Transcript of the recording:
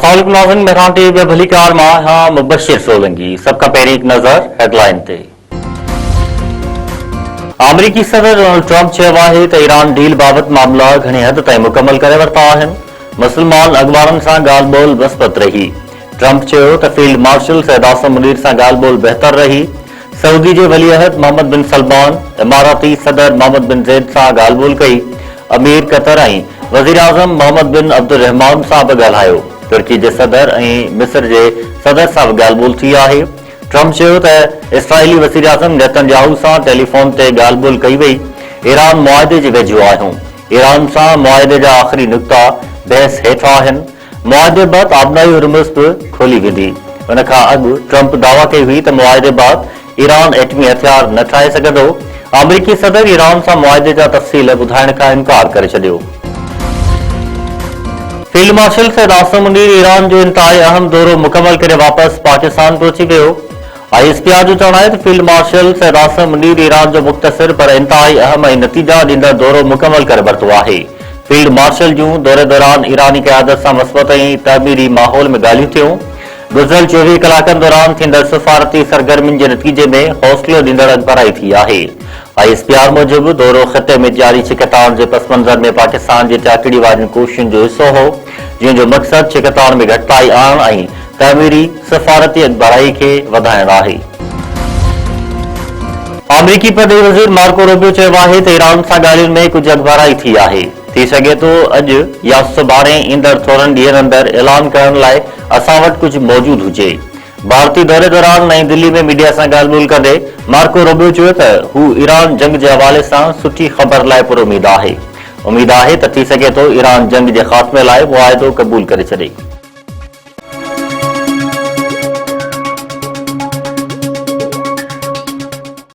अस्सलामुअलैकुम नाज़रीन, मेहरान टीवी में भली कार मां हां मुबशिर सोलंकी। सबका पहिरीं हिकु नज़र हेडलाइन ते। अमरीकी सदर डोनाल्ड ट्रंप चयो आहे त ईरान डील बाबति मामला घणी हद ताईं मुकमल करे वरिता आहिनि। मुस्लमान अख़बारनि सां ॻाल्हि ॿोल मस्बत रही। ट्रंप चयो त फील्ड मार्शल सैयद आसिम मुनीर सां ॻाल्हि ॿोल बहितर रही। सऊदी जे वली अहद मोहम्मद बिन सलमान इमाराती सदर मोहम्मद बिन ज़ैद सां ॻाल्हि ॿोल कई। अमीर कतर ऐं वज़ीर आज़म मोहम्मद बिन अब्दुर्रहमान सां बि ॻाल्हायो। तुर्की जे सदर ऐं मिस्र जे सदर सां बि ॻाल्हि ॿोल थी आहे। ट्रंप चयो त इसराइली वज़ीर आज़म नेतन्याहू सां टेलीफोन ते ॻाल्हि ॿोल कई वई। ईरान मुआहिदे जे वेझो आहियूं। ईरान सां मुआहिदे जा आख़िरी नुक़्ता बहस हेठि आहिनि। मुआहिदे बैदि आबनाई हुरमुज़ बि खोली वेंदी। उन खां अॻु ट्रंप दावा कई हुई त मुआहिदे बैदि ईरान एटमी हथियार न ठाहे सघंदो। अमरीकी सदर ईरान सां मुआहिदे जा तफ़सील ॿुधाइण खां इनकार करे छॾियो। Field marshal Syed Asim Munir Iran जो इंतहाई अहम दौरो मुकमल करे वापसि पाकिस्तान पहुची वियो। ISPR जो चवणु आहे त field marshal Syed Asim Munir Iran जो मुख़्तसिर पर इंतहाई अहम ऐं नतीजा ॾींदड़ दौरो मुकमल करे वरितो आहे। फील्ड मार्शल जूं दौरे दौरान ईरानी क़यादत सां मस्बत ऐं तामीरी माहौल में ॻाल्हियूं थियूं। गुज़िरियल 24 कलाकनि दौरान थींदड़ सफ़ारती सरगर्मियुनि जे नतीजे में हौसलो ॾींदड़ अॻबराई थी आहे। ISPR मूजिबि दौरो ख़िते में जारी छिकताण जे पस मंज़र में पाकिस्तान जे चाकड़ी वारियुनि कोशिशुनि जो हिसो हो, जंहिंजो मक़सदु छिकताण में घटिताई आणणु ऐं तामीरी सफ़ारती अॻबराई खे वधाइणु आहे। अमरीकी परदेस वज़ीर मार्को रूबियो चयो आहे त ईरान सां ॻाल्हियुनि में कुझु अॻबराई थी आहे। थी सघे थो अॼु या सुभाणे ईंदड़ थोरनि ॾींहंनि अंदरि ऐलान करण लाइ असां वटि कुझु मौजूदु हुजे। भारतीय दौरे दौरान नईं दिल्ली में मीडिया सां ॻाल्हि ॿोल कंदे मार्को रूबियो चयो त हू ईरान जंग जे हवाले सां सुठी ख़बर लाइ पुरउमीद आहे। उमीद आहे त थी सघे थो ईरान जंग जे ख़ात्मे लाइ मुआहिदो क़बूल करे छॾे।